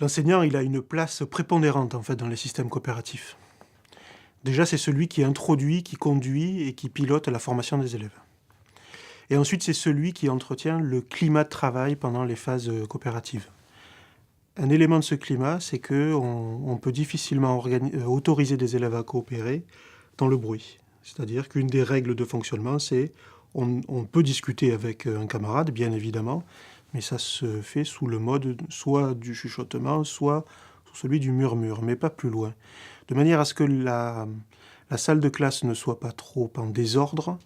L'enseignant, il a une place prépondérante en fait dans les systèmes coopératifs. Déjà, c'est celui qui introduit, qui conduit et qui pilote la formation des élèves. Et ensuite, c'est celui qui entretient le climat de travail pendant les phases coopératives. Un élément de ce climat, c'est qu'on peut difficilement autoriser des élèves à coopérer dans le bruit. C'est-à-dire qu'une des règles de fonctionnement, c'est on peut discuter avec un camarade, bien évidemment, mais ça se fait sous le mode soit du chuchotement, soit sous celui du murmure, mais pas plus loin. De manière à ce que la salle de classe ne soit pas trop en désordre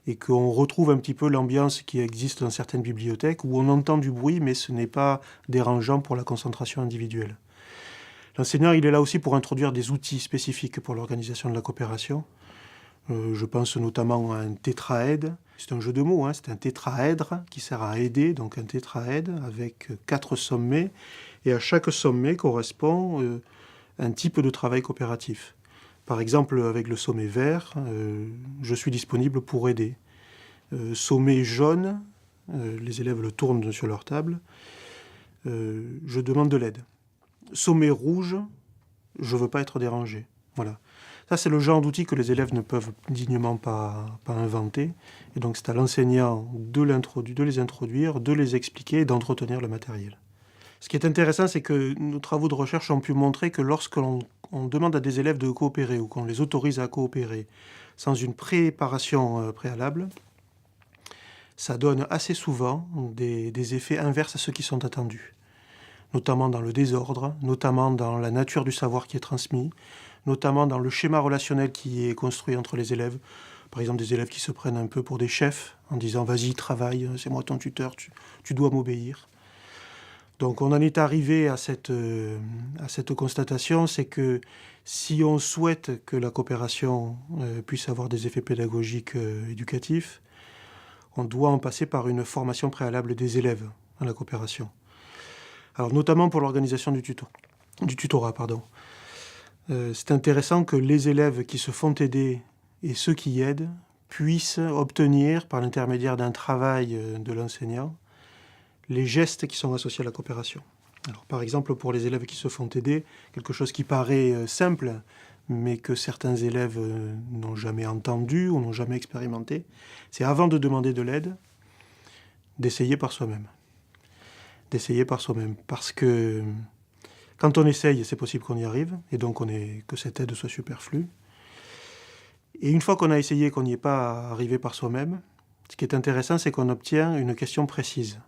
et qu'on retrouve un petit peu l'ambiance qui existe dans certaines bibliothèques où on entend du bruit, mais ce n'est pas dérangeant pour la concentration individuelle. L'enseignant, il est là aussi pour introduire des outils spécifiques pour l'organisation de la coopération. Je pense notamment à un tétraède. C'est un jeu de mots, hein, c'est un tétraèdre qui sert à aider, donc un tétraède avec 4 sommets. Et à chaque sommet correspond un type de travail coopératif. Par exemple, avec le sommet vert, je suis disponible pour aider. Sommet jaune, les élèves le tournent sur leur table, je demande de l'aide. Sommet rouge, je ne veux pas être dérangé. Voilà. Ça, c'est le genre d'outils que les élèves ne peuvent dignement pas inventer. Et donc, c'est à l'enseignant de les introduire, de les expliquer et d'entretenir le matériel. Ce qui est intéressant, c'est que nos travaux de recherche ont pu montrer que lorsque l'on demande à des élèves de coopérer ou qu'on les autorise à coopérer sans une préparation préalable, ça donne assez souvent des effets inverses à ceux qui sont attendus, notamment dans le désordre, notamment dans la nature du savoir qui est transmis, notamment dans le schéma relationnel qui est construit entre les élèves. Par exemple, des élèves qui se prennent un peu pour des chefs en disant « vas-y, travaille, c'est moi ton tuteur, tu dois m'obéir ». Donc on en est arrivé à cette constatation, c'est que si on souhaite que la coopération puisse avoir des effets pédagogiques éducatifs, on doit en passer par une formation préalable des élèves à la coopération. Alors notamment pour l'organisation du tutorat. C'est intéressant que les élèves qui se font aider et ceux qui aident puissent obtenir, par l'intermédiaire d'un travail de l'enseignant, les gestes qui sont associés à la coopération. Alors, par exemple, pour les élèves qui se font aider, quelque chose qui paraît simple, mais que certains élèves n'ont jamais entendu ou n'ont jamais expérimenté, c'est avant de demander de l'aide, d'essayer par soi-même. D'essayer par soi-même. Parce que quand on essaye, c'est possible qu'on y arrive, et donc que cette aide soit superflue. Et une fois qu'on a essayé, qu'on n'y est pas arrivé par soi-même, ce qui est intéressant, c'est qu'on obtient une question précise.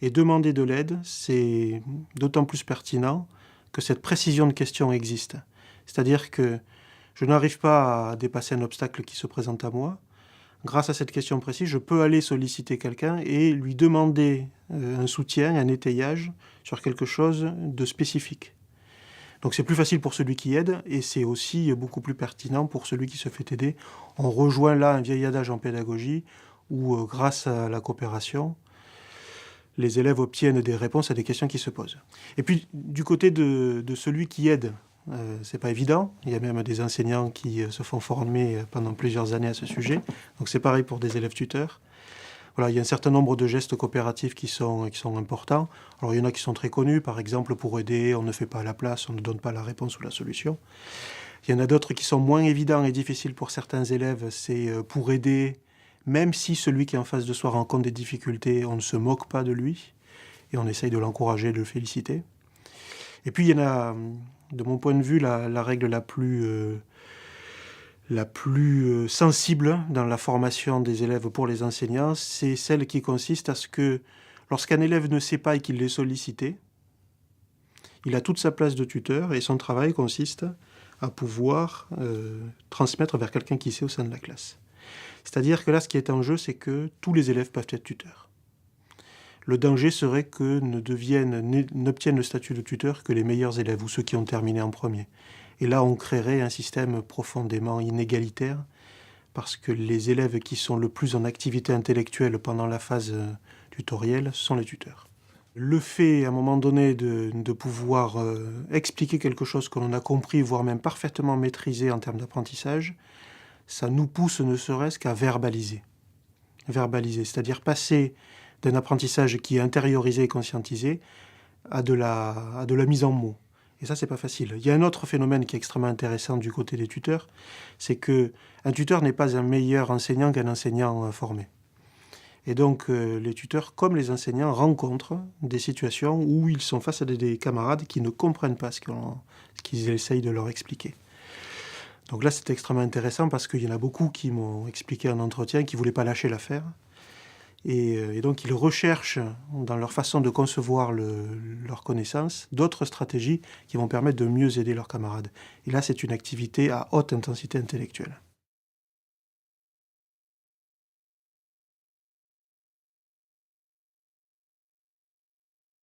Et demander de l'aide, c'est d'autant plus pertinent que cette précision de question existe. C'est-à-dire que je n'arrive pas à dépasser un obstacle qui se présente à moi. Grâce à cette question précise, je peux aller solliciter quelqu'un et lui demander un soutien, un étayage sur quelque chose de spécifique. Donc c'est plus facile pour celui qui aide et c'est aussi beaucoup plus pertinent pour celui qui se fait aider. On rejoint là un vieil adage en pédagogie où, grâce à la coopération, les élèves obtiennent des réponses à des questions qui se posent. Et puis, du côté de celui qui aide, c'est pas évident. Il y a même des enseignants qui se font former pendant plusieurs années à ce sujet. Donc c'est pareil pour des élèves tuteurs. Voilà, il y a un certain nombre de gestes coopératifs qui sont importants. Alors il y en a qui sont très connus, par exemple pour aider, on ne fait pas à la place, on ne donne pas la réponse ou la solution. Il y en a d'autres qui sont moins évidents et difficiles pour certains élèves, c'est pour aider, même si celui qui est en face de soi rencontre des difficultés, on ne se moque pas de lui et on essaye de l'encourager, de le féliciter. Et puis il y en a, de mon point de vue, la règle la plus sensible dans la formation des élèves pour les enseignants, c'est celle qui consiste à ce que lorsqu'un élève ne sait pas et qu'il est sollicité, il a toute sa place de tuteur et son travail consiste à pouvoir transmettre vers quelqu'un qui sait au sein de la classe. C'est-à-dire que là, ce qui est en jeu, c'est que tous les élèves peuvent être tuteurs. Le danger serait que n'obtiennent le statut de tuteur que les meilleurs élèves ou ceux qui ont terminé en premier. Et là, on créerait un système profondément inégalitaire parce que les élèves qui sont le plus en activité intellectuelle pendant la phase tutorielle sont les tuteurs. Le fait, à un moment donné, de pouvoir expliquer quelque chose que l'on a compris, voire même parfaitement maîtrisé en termes d'apprentissage, ça nous pousse ne serait-ce qu'à verbaliser. Verbaliser, c'est-à-dire passer d'un apprentissage qui est intériorisé et conscientisé à de la mise en mots. Et ça, c'est pas facile. Il y a un autre phénomène qui est extrêmement intéressant du côté des tuteurs, c'est qu'un tuteur n'est pas un meilleur enseignant qu'un enseignant formé. Et donc, les tuteurs, comme les enseignants, rencontrent des situations où ils sont face à des camarades qui ne comprennent pas ce qu'ils essayent de leur expliquer. Donc là, c'est extrêmement intéressant parce qu'il y en a beaucoup qui m'ont expliqué en entretien qu'ils ne voulaient pas lâcher l'affaire. Et donc, ils recherchent, dans leur façon de concevoir leur connaissance, d'autres stratégies qui vont permettre de mieux aider leurs camarades. Et là, c'est une activité à haute intensité intellectuelle.